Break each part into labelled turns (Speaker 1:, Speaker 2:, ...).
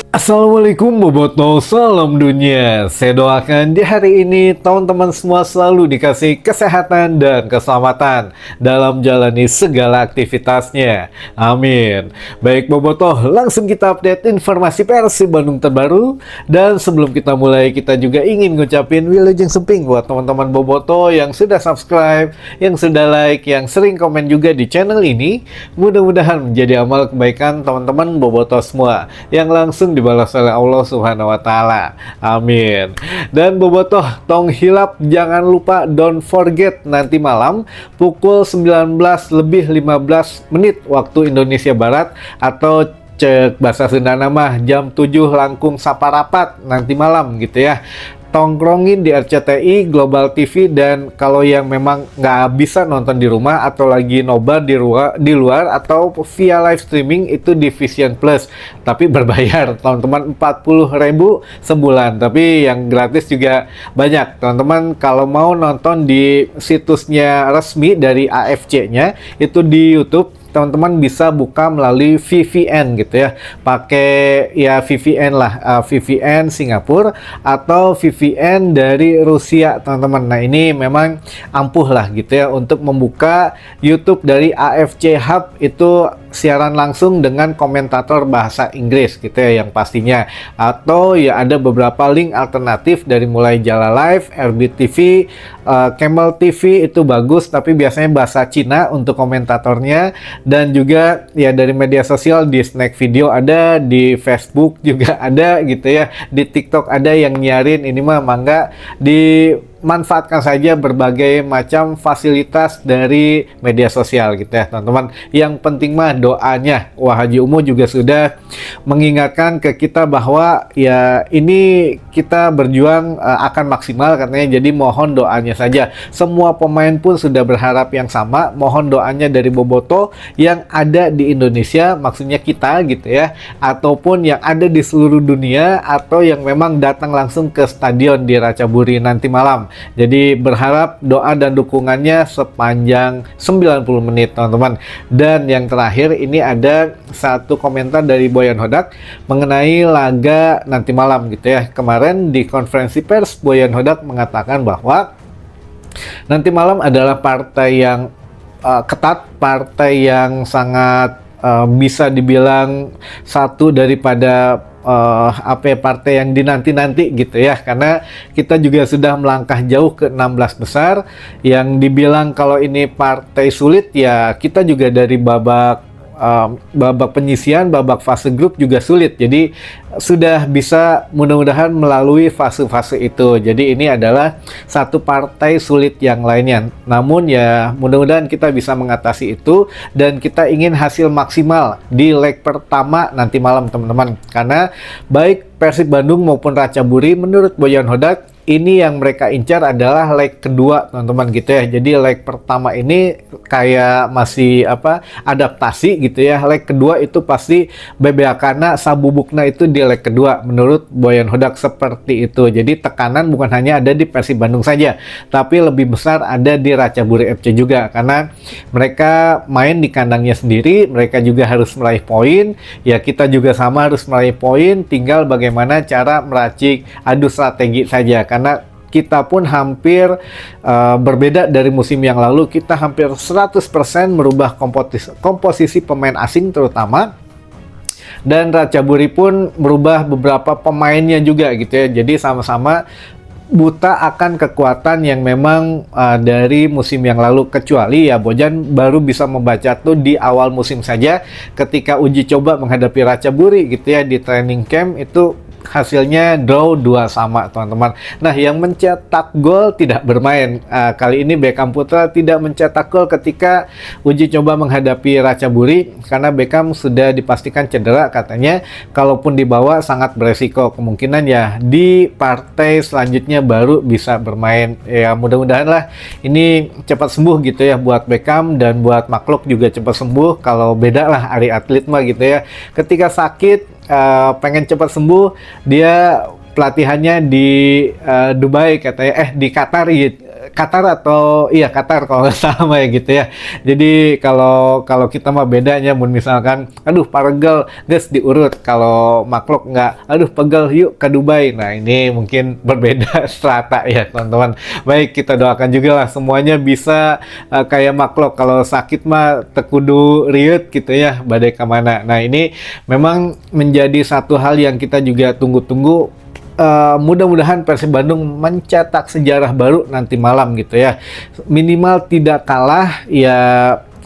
Speaker 1: Assalamualaikum Boboto, salam dunia. Saya doakan di hari ini teman-teman semua selalu dikasih kesehatan dan keselamatan dalam jalani segala aktivitasnya. Amin. Baik Boboto, langsung kita update informasi Persib Bandung terbaru. Dan sebelum kita mulai, kita juga ingin ngucapin wilujeng seping buat teman-teman Boboto yang sudah subscribe, yang sudah like, yang sering komen juga di channel ini. Mudah-mudahan menjadi amal kebaikan teman-teman Boboto semua yang langsung dibalas oleh Allah Subhanahu wa taala. Amin. Dan Bobotoh, tong hilap jangan lupa, don't forget, nanti malam pukul 19:15 waktu Indonesia Barat atau cek bahasa Sunda nama jam 7 langkung saparapat nanti malam gitu ya. Tongkrongin di RCTI, Global TV, dan kalau yang memang nggak bisa nonton di rumah atau lagi nobar di luar atau via live streaming itu di Vision Plus, tapi berbayar teman-teman, 40.000 sebulan, tapi yang gratis juga banyak teman-teman. Kalau mau nonton di situsnya resmi dari AFC-nya itu di YouTube, teman-teman bisa buka melalui VPN gitu ya, pakai ya VPN lah, VPN Singapura atau VPN dari Rusia teman-teman. Nah ini memang ampuh lah gitu ya untuk membuka YouTube dari AFC Hub, itu siaran langsung dengan komentator bahasa Inggris gitu ya yang pastinya, atau ya ada beberapa link alternatif dari mulai Jala Live, RBTV, Camel TV itu bagus tapi biasanya bahasa Cina untuk komentatornya. Dan juga ya dari media sosial, di Snack Video ada, di Facebook juga ada gitu ya, di TikTok ada yang nyiarin. Ini mah mangga dimanfaatkan saja berbagai macam fasilitas dari media sosial gitu ya teman-teman. Yang penting mah doanya. Wah, Haji Umu juga sudah mengingatkan ke kita bahwa ya ini kita berjuang akan maksimal katanya, jadi mohon doanya saja. Semua pemain pun sudah berharap yang sama, mohon doanya dari Boboto yang ada di Indonesia, maksudnya kita gitu ya, ataupun yang ada di seluruh dunia, atau yang memang datang langsung ke stadion di Ratchaburi nanti malam. Jadi berharap doa dan dukungannya sepanjang 90 menit teman-teman. Dan yang terakhir ini ada satu komentar dari Boyan Hodak mengenai laga nanti malam gitu ya. Kemarin di konferensi pers Boyan Hodak mengatakan bahwa nanti malam adalah partai yang ketat, partai yang sangat bisa dibilang satu daripada partai yang dinanti-nanti gitu ya, karena kita juga sudah melangkah jauh ke 16 besar. Yang dibilang kalau ini partai sulit ya, kita juga dari babak penyisian, babak fase grup juga sulit. Jadi sudah bisa mudah-mudahan melalui fase-fase itu. Jadi ini adalah satu partai sulit yang lainnya. Namun ya mudah-mudahan kita bisa mengatasi itu, dan kita ingin hasil maksimal di leg pertama nanti malam teman-teman. Karena baik Persib Bandung maupun Ratchaburi menurut Boyan Hodak ini yang mereka incar adalah leg kedua teman-teman gitu ya. Jadi leg pertama ini kayak masih adaptasi gitu ya. Leg kedua itu pasti bebeakana sabubukna itu di leg kedua menurut Boyan Hodak seperti itu. Jadi tekanan bukan hanya ada di Persib Bandung saja, tapi lebih besar ada di Ratchaburi FC juga, karena mereka main di kandangnya sendiri, mereka juga harus meraih poin. Ya kita juga sama harus meraih poin, tinggal bagaimana cara meracik adu strategi saja. Karena kita pun hampir berbeda dari musim yang lalu, kita hampir 100% merubah komposisi pemain asing terutama, dan Ratchaburi pun merubah beberapa pemainnya juga gitu ya. Jadi sama-sama buta akan kekuatan yang memang dari musim yang lalu, kecuali ya Bojan baru bisa membaca tuh di awal musim saja ketika uji coba menghadapi Ratchaburi gitu ya di training camp, itu hasilnya draw 2-2 teman-teman. Nah yang mencetak gol tidak bermain kali ini. Beckham Putra tidak mencetak gol ketika uji coba menghadapi Ratchaburi karena Beckham sudah dipastikan cedera katanya. Kalaupun dibawa sangat beresiko, kemungkinan ya di partai selanjutnya baru bisa bermain. Ya mudah-mudahan lah ini cepat sembuh gitu ya buat Beckham, dan buat makhluk juga cepat sembuh. Kalau beda lah Ari atlet mah gitu ya, ketika sakit pengen cepat sembuh, dia pelatihannya di Dubai katanya, di Qatar gitu. Qatar atau iya Qatar kalau nggak salah ya gitu ya. Jadi kalau kalau kita mah bedanya, misalkan, aduh paregel, guys diurut. Kalau makhluk nggak, aduh pegel yuk ke Dubai. Nah ini mungkin berbeda strata ya teman-teman. Baik, kita doakan juga lah semuanya bisa kayak makhluk. Kalau sakit mah tekudu riut gitu ya, badai kemana. Nah ini memang menjadi satu hal yang kita juga tunggu-tunggu. Mudah-mudahan Persib Bandung mencetak sejarah baru nanti malam gitu ya. Minimal tidak kalah ya,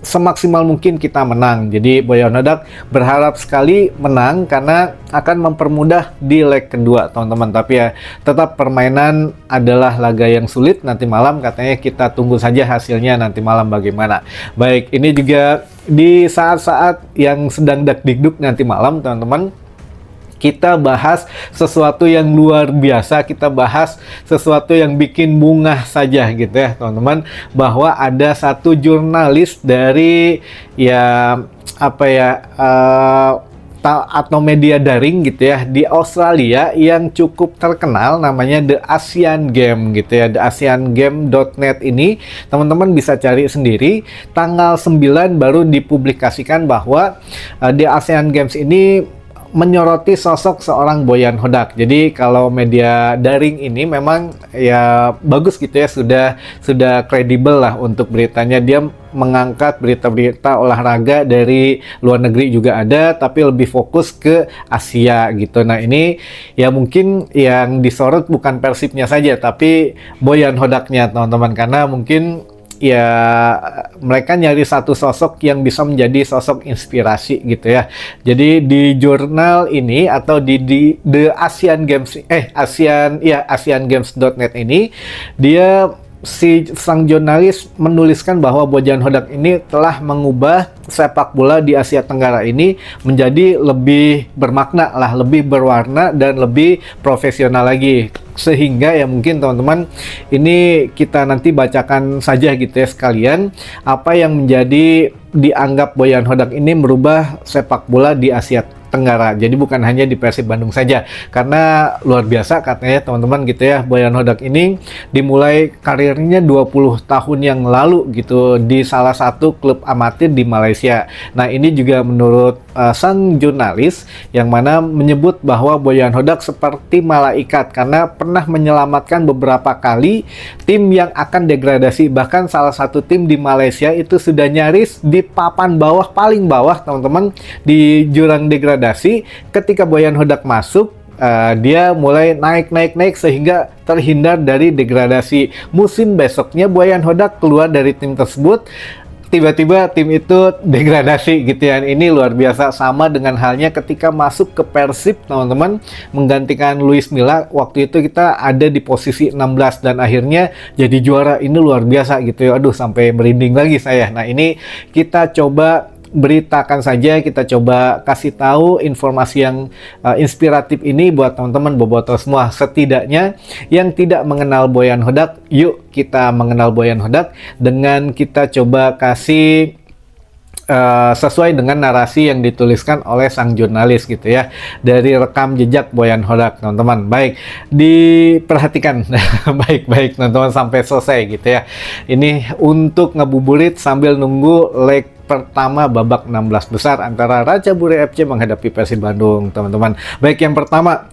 Speaker 1: semaksimal mungkin kita menang. Jadi Boyan Hodak berharap sekali menang karena akan mempermudah di leg kedua teman-teman. Tapi ya tetap permainan adalah laga yang sulit nanti malam, katanya kita tunggu saja hasilnya nanti malam bagaimana. Baik, ini juga di saat-saat yang sedang dak-dikduk nanti malam teman-teman, kita bahas sesuatu yang luar biasa, kita bahas sesuatu yang bikin bungah saja gitu ya teman-teman, bahwa ada satu jurnalis dari ya apa ya atau media daring gitu ya di Australia yang cukup terkenal, namanya The Asian Game gitu ya. TheAsianGame.net ini teman-teman bisa cari sendiri, tanggal 9 baru dipublikasikan bahwa The Asian Games ini menyoroti sosok seorang Boyan Hodak. Jadi kalau media daring ini memang ya bagus gitu ya, sudah kredibel lah untuk beritanya. Dia mengangkat berita-berita olahraga dari luar negeri juga ada, tapi lebih fokus ke Asia gitu. Nah ini ya mungkin yang disorot bukan Persibnya saja, tapi Boyan Hodaknya teman-teman, karena mungkin ya mereka nyari satu sosok yang bisa menjadi sosok inspirasi gitu ya. Jadi di jurnal ini atau di The Asian Games AsianGames.net ini, dia si sang jurnalis menuliskan bahwa Boyan Hodak ini telah mengubah sepak bola di Asia Tenggara ini menjadi lebih bermakna lah, lebih berwarna dan lebih profesional lagi. Sehingga ya mungkin teman-teman ini kita nanti bacakan saja gitu ya sekalian apa yang menjadi dianggap Boyan Hodak ini merubah sepak bola di Asia Tenggara. Jadi bukan hanya di Persib Bandung saja, karena luar biasa katanya teman-teman gitu ya. Boyan Hodak ini dimulai karirnya 20 tahun yang lalu gitu di salah satu klub amatir di Malaysia. Nah ini juga menurut sang jurnalis yang mana menyebut bahwa Boyan Hodak seperti malaikat karena pernah menyelamatkan beberapa kali tim yang akan degradasi. Bahkan salah satu tim di Malaysia itu sudah nyaris di papan bawah, paling bawah teman-teman, di jurang degradasi. Ketika Boyan Hodak masuk, dia mulai naik sehingga terhindar dari degradasi. Musim besoknya Boyan Hodak keluar dari tim tersebut, tiba-tiba tim itu degradasi gitu ya. Ini luar biasa. Sama dengan halnya ketika masuk ke Persib teman-teman, menggantikan Luis Milla. Waktu itu kita ada di posisi 16 dan akhirnya jadi juara. Ini luar biasa gitu ya. Aduh sampai merinding lagi saya. Nah ini kita coba beritakan saja, kita coba kasih tahu informasi yang inspiratif ini buat teman-teman bobotoh semua. Setidaknya yang tidak mengenal Boyan Hodak, yuk kita mengenal Boyan Hodak dengan kita coba kasih sesuai dengan narasi yang dituliskan oleh sang jurnalis gitu ya, dari rekam jejak Boyan Hodak teman-teman. Baik, diperhatikan baik-baik teman-teman sampai selesai gitu ya. Ini untuk ngabuburit sambil nunggu leg pertama babak 16 besar antara Raja Buri FC menghadapi Persib Bandung teman-teman. Baik, yang pertama,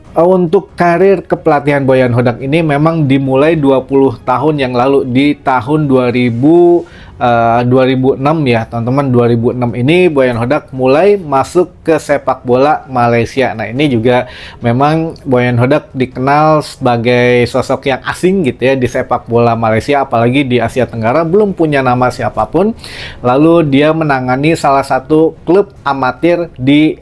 Speaker 1: untuk karir kepelatihan Boyan Hodak ini memang dimulai 20 tahun yang lalu di tahun 2006 ya teman-teman. 2006 ini Boyan Hodak mulai masuk ke sepak bola Malaysia. Nah ini juga memang Boyan Hodak dikenal sebagai sosok yang asing gitu ya di sepak bola Malaysia, apalagi di Asia Tenggara, belum punya nama siapapun. Lalu dia menangani salah satu klub amatir di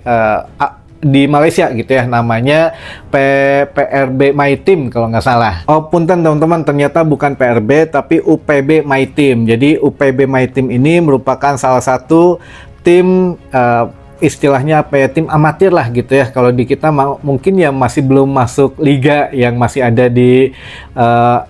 Speaker 1: Malaysia gitu ya, namanya PRB My Team kalau nggak salah. Oh punten teman-teman, ternyata bukan PRB tapi UPB My Team. Jadi UPB My Team ini merupakan salah satu tim istilahnya apa ya, tim amatir lah gitu ya. Kalau di kita mungkin ya masih belum masuk liga yang masih ada di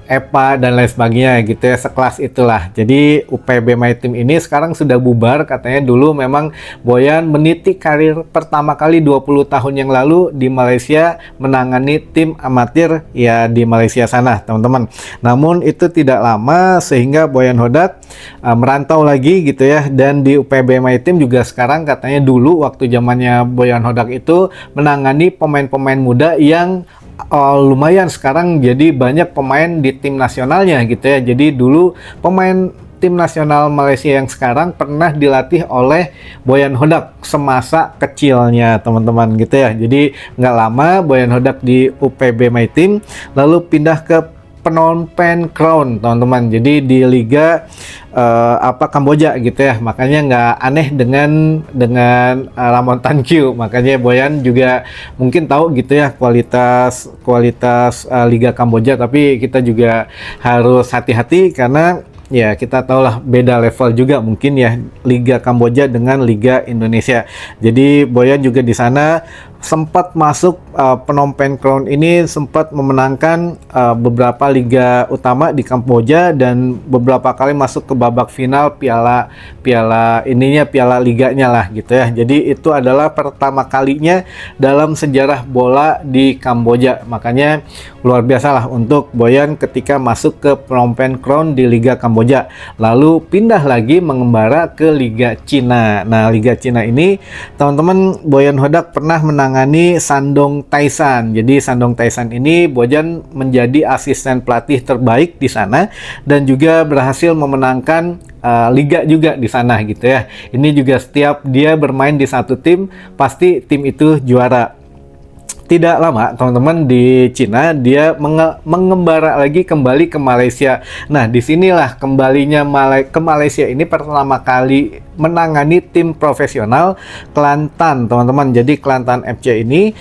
Speaker 1: EPA dan lain sebagainya gitu ya, sekelas itulah. Jadi UPB My Team ini sekarang sudah bubar, katanya dulu memang Boyan meniti karir pertama kali 20 tahun yang lalu di Malaysia menangani tim amatir ya di Malaysia sana, teman-teman. Namun itu tidak lama sehingga Boyan Hodak merantau lagi gitu ya, dan di UPB My Team juga sekarang katanya dulu waktu zamannya Boyan Hodak itu menangani pemain-pemain muda yang lumayan sekarang jadi banyak pemain di tim nasionalnya gitu ya. Jadi dulu pemain tim nasional Malaysia yang sekarang pernah dilatih oleh Boyan Hodak semasa kecilnya, teman-teman gitu ya. Jadi nggak lama Boyan Hodak di UPB My Team lalu pindah ke Phnom Penh Crown, teman-teman. Jadi di Liga Kamboja gitu ya. Makanya nggak aneh dengan Ramon Tan Kyu. Makanya Boyan juga mungkin tahu gitu ya kualitas Liga Kamboja. Tapi kita juga harus hati-hati karena ya kita tahulah beda level juga mungkin ya Liga Kamboja dengan Liga Indonesia. Jadi Boyan juga di sana sempat masuk Phnom Penh Crown ini, sempat memenangkan beberapa liga utama di Kamboja dan beberapa kali masuk ke babak final piala liganya lah gitu ya. Jadi itu adalah pertama kalinya dalam sejarah bola di Kamboja. Makanya luar biasa lah untuk Boyan ketika masuk ke Phnom Penh Crown di Liga Kamboja. Lalu pindah lagi mengembara ke Liga Cina. Nah, Liga Cina ini teman-teman, Boyan Hodak pernah menangani Shandong Taishan. Jadi Shandong Taishan ini Boyan menjadi asisten pelatih terbaik di sana dan juga berhasil memenangkan liga juga di sana gitu ya. Ini juga setiap dia bermain di satu tim pasti tim itu juara. Tidak lama teman-teman di Cina dia mengembara lagi kembali ke Malaysia. Nah, disinilah kembalinya ke Malaysia ini pertama kali menangani tim profesional Kelantan, teman-teman. Jadi Kelantan FC ini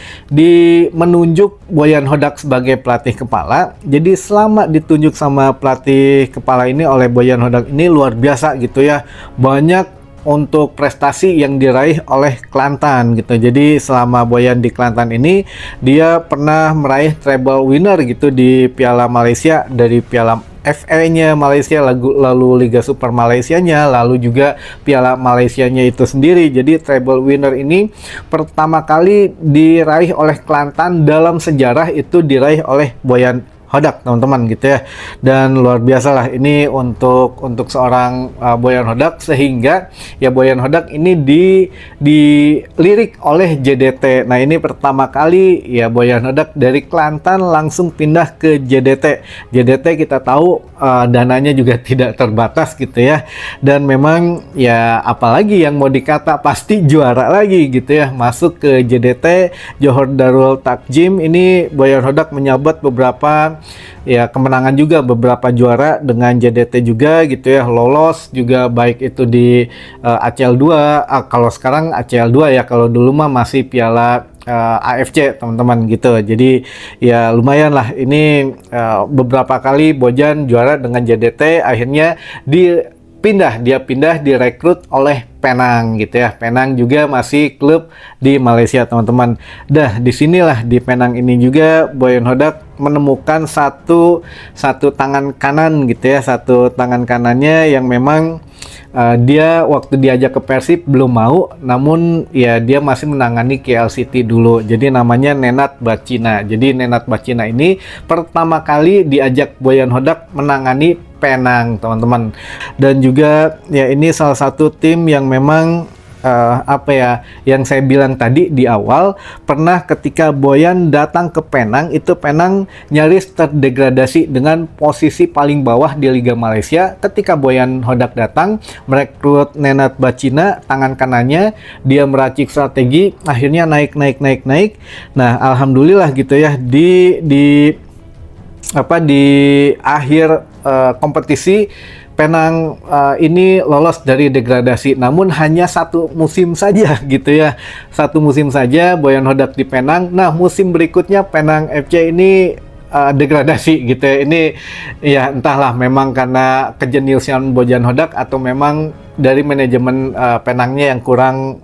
Speaker 1: menunjuk Boyan Hodak sebagai pelatih kepala. Jadi selama ditunjuk sama pelatih kepala ini oleh Boyan Hodak ini luar biasa gitu ya. Banyak untuk prestasi yang diraih oleh Kelantan gitu. Jadi selama Boyan di Kelantan ini dia pernah meraih treble winner gitu di Piala Malaysia, dari Piala FA-nya Malaysia, lalu Liga Super Malaysia-nya, lalu juga Piala Malaysia-nya itu sendiri. Jadi treble winner ini pertama kali diraih oleh Kelantan dalam sejarah, itu diraih oleh Boyan Hodak, teman-teman gitu ya. Dan luar biasa lah ini untuk seorang Boyan Hodak, sehingga ya Boyan Hodak ini dilirik oleh JDT. Nah, ini pertama kali ya Boyan Hodak dari Kelantan langsung pindah ke JDT. JDT kita tahu dananya juga tidak terbatas gitu ya. Dan memang ya apalagi yang mau dikata, pasti juara lagi gitu ya. Masuk ke JDT Johor Darul Takjim ini Boyan Hodak menyabet beberapa ya kemenangan juga, beberapa juara dengan JDT juga gitu ya, lolos juga baik itu di ACL 2, kalau sekarang ACL 2 ya, kalau dulu mah masih Piala AFC teman-teman gitu. Jadi ya lumayan lah ini beberapa kali Boyan juara dengan JDT. Akhirnya dia pindah direkrut oleh Penang gitu ya. Penang juga masih klub di Malaysia, teman-teman. Dah disinilah di Penang ini juga Boyan Hodak menemukan satu tangan kanan gitu ya, satu tangan kanannya yang memang dia waktu diajak ke Persib belum mau, namun ya dia masih menangani KL City dulu. Jadi namanya Nenad Bacina. Jadi Nenad Bacina ini pertama kali diajak Boyan Hodak menangani Penang, teman-teman. Dan juga ya ini salah satu tim yang memang yang saya bilang tadi di awal, pernah ketika Boyan datang ke Penang, itu Penang nyaris terdegradasi dengan posisi paling bawah di Liga Malaysia. Ketika Boyan Hodak datang merekrut Nenad Bacina, tangan kanannya, dia meracik strategi, akhirnya naik. Nah, alhamdulillah gitu ya, di akhir kompetisi Penang ini lolos dari degradasi, namun hanya satu musim saja gitu ya, satu musim saja Boyan Hodak di Penang. Nah, musim berikutnya Penang FC ini degradasi gitu ya. Ini ya entahlah, memang karena kejeniusan Boyan Hodak atau memang dari manajemen Penangnya yang kurang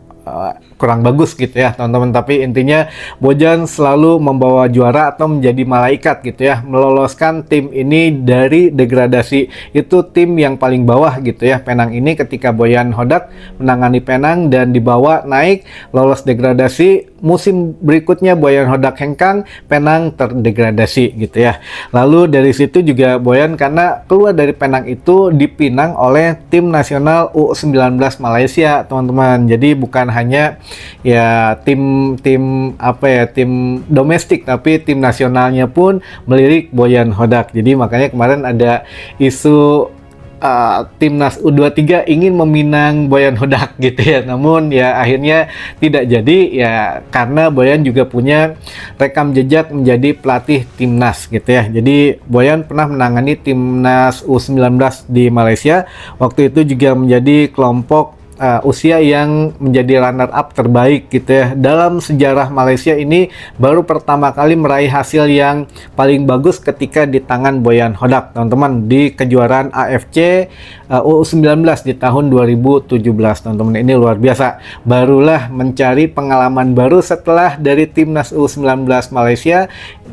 Speaker 1: kurang bagus gitu ya teman-teman, tapi intinya Bojan selalu membawa juara atau menjadi malaikat gitu ya, meloloskan tim ini dari degradasi. Itu tim yang paling bawah gitu ya Penang ini, ketika Boyan Hodak menangani Penang dan dibawa naik lolos degradasi. Musim berikutnya Boyan Hodak hengkang, Penang terdegradasi gitu ya. Lalu dari situ juga Boyan karena keluar dari Penang itu dipinang oleh tim nasional U19 Malaysia teman-teman. Jadi bukan hanya ya tim domestik, tapi tim nasionalnya pun melirik Boyan Hodak. Jadi makanya kemarin ada isu timnas U23 ingin meminang Boyan Hodak gitu ya, namun ya akhirnya tidak jadi ya, karena Boyan juga punya rekam jejak menjadi pelatih timnas gitu ya. Jadi Boyan pernah menangani timnas U19 di Malaysia, waktu itu juga menjadi kelompok usia yang menjadi runner up terbaik gitu ya. Dalam sejarah Malaysia ini baru pertama kali meraih hasil yang paling bagus ketika di tangan Boyan Hodak teman-teman, di kejuaraan AFC U19 di tahun 2017 teman-teman. Ini luar biasa, barulah mencari pengalaman baru setelah dari timnas U19 Malaysia.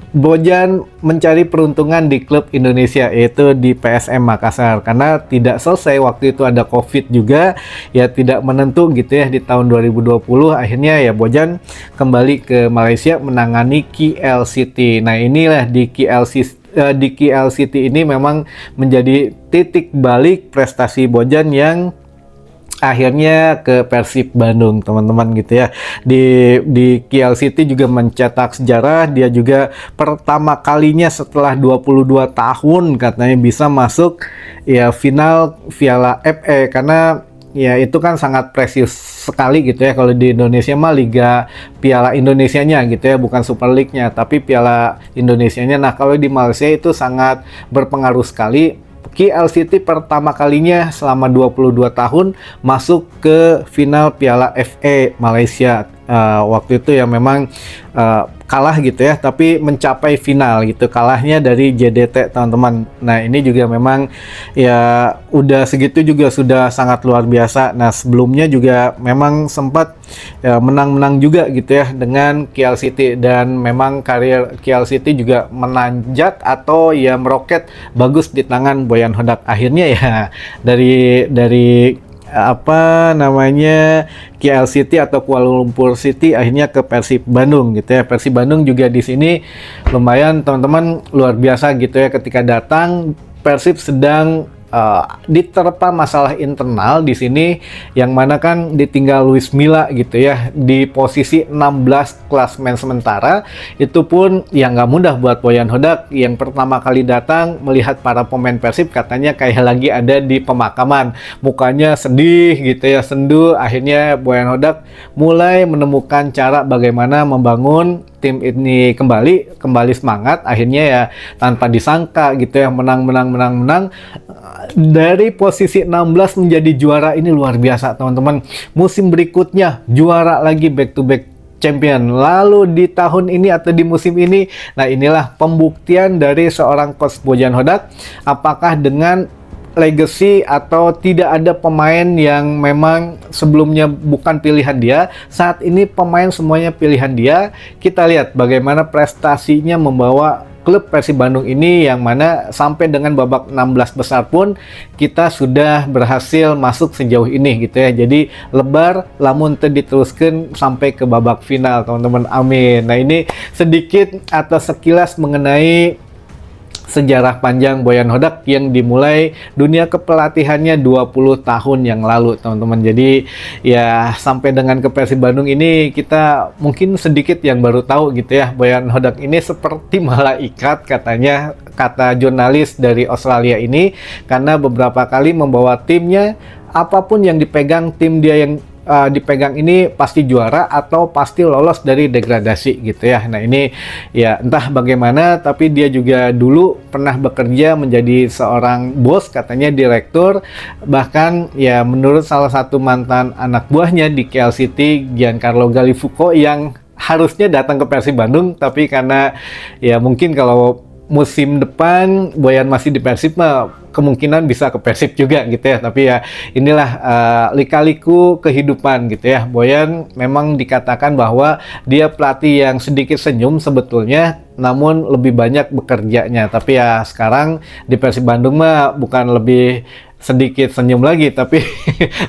Speaker 1: Bojan mencari peruntungan di klub Indonesia, yaitu di PSM Makassar, karena tidak selesai waktu itu ada COVID juga ya, tidak menentu gitu ya di tahun 2020. Akhirnya ya Bojan kembali ke Malaysia menangani KL City. Nah inilah di KL City ini memang menjadi titik balik prestasi Bojan yang akhirnya ke Persib Bandung teman-teman gitu ya. Di KL City juga mencetak sejarah, dia juga pertama kalinya setelah 22 tahun katanya bisa masuk ya final Piala FA, karena ya itu kan sangat presius sekali gitu ya. Kalau di Indonesia mah Liga Piala Indonesianya gitu ya, bukan Super League-nya tapi Piala Indonesianya. Nah kalau di Malaysia itu sangat berpengaruh sekali. KL City pertama kalinya selama 22 tahun masuk ke final Piala FA Malaysia. Waktu itu ya memang kalah gitu ya, tapi mencapai final gitu, kalahnya dari JDT teman-teman. Nah ini juga memang ya udah segitu juga sudah sangat luar biasa. Nah sebelumnya juga memang sempat ya, menang-menang juga gitu ya dengan KL City, dan memang karir KL City juga menanjak atau ya meroket bagus di tangan Boyan Hodak. Akhirnya ya dari apa namanya KL City atau Kuala Lumpur City akhirnya ke Persib Bandung gitu ya. Persib Bandung juga di sini lumayan teman-teman, luar biasa gitu ya, ketika datang Persib sedang diterpa masalah internal di sini, yang mana kan ditinggal Luis Milla gitu ya di posisi 16 klasemen sementara. Itu pun ya nggak mudah buat Boyan Hodak yang pertama kali datang melihat para pemain Persib, katanya kayak lagi ada di pemakaman, mukanya sedih gitu ya, sendu. Akhirnya Boyan Hodak mulai menemukan cara bagaimana membangun tim ini kembali semangat. Akhirnya ya tanpa disangka gitu ya, menang dari posisi 16 menjadi juara. Ini luar biasa teman-teman. Musim berikutnya juara lagi, back to back champion. Lalu di tahun ini atau di musim ini, nah inilah pembuktian dari seorang coach Bojan Hodak, apakah dengan legacy atau tidak ada pemain yang memang sebelumnya bukan pilihan dia, saat ini pemain semuanya pilihan dia. Kita lihat bagaimana prestasinya membawa klub Persib Bandung ini, yang mana sampai dengan babak 16 besar pun kita sudah berhasil masuk sejauh ini gitu ya. Jadi lebar lamun diteruskan sampai ke babak final teman-teman, amin. Nah ini sedikit atau sekilas mengenai sejarah panjang Boyan Hodak yang dimulai dunia kepelatihannya 20 tahun yang lalu teman-teman. Jadi ya sampai dengan ke Persib Bandung ini kita mungkin sedikit yang baru tahu gitu ya. Boyan Hodak ini seperti malaikat katanya, kata jurnalis dari Australia ini, karena beberapa kali membawa timnya, apapun yang dipegang tim dia yang dipegang ini pasti juara atau pasti lolos dari degradasi gitu ya. Nah ini ya entah bagaimana, tapi dia juga dulu pernah bekerja menjadi seorang bos, katanya direktur, bahkan ya menurut salah satu mantan anak buahnya di KL City, Giancarlo Gallifuco, yang harusnya datang ke Persib Bandung, tapi karena ya mungkin kalau musim depan Boyan masih di Persib mah kemungkinan bisa ke Persib juga gitu ya. Tapi ya inilah lika-liku kehidupan gitu ya. Boyan memang dikatakan bahwa dia pelatih yang sedikit senyum sebetulnya, namun lebih banyak bekerjanya. Tapi ya sekarang di Persib Bandung mah bukan lebih sedikit senyum lagi, tapi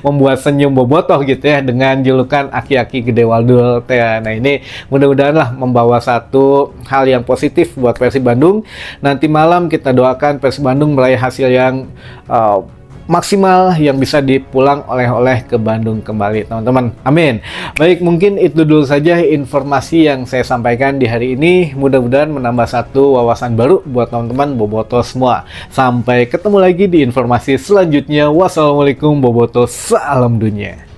Speaker 1: membuat senyum bobotoh gitu ya dengan julukan Aki-Aki Gede Waldul. Nah ini mudah-mudahan lah membawa satu hal yang positif buat Persib Bandung. Nanti malam kita doakan Persib Bandung meraih hasil yang maksimal yang bisa dipulang oleh-oleh ke Bandung kembali, teman-teman. Amin. Baik, mungkin itu dulu saja informasi yang saya sampaikan di hari ini. Mudah-mudahan menambah satu wawasan baru buat teman-teman bobotoh semua. Sampai ketemu lagi di informasi selanjutnya. Wassalamualaikum bobotoh, salam dunia.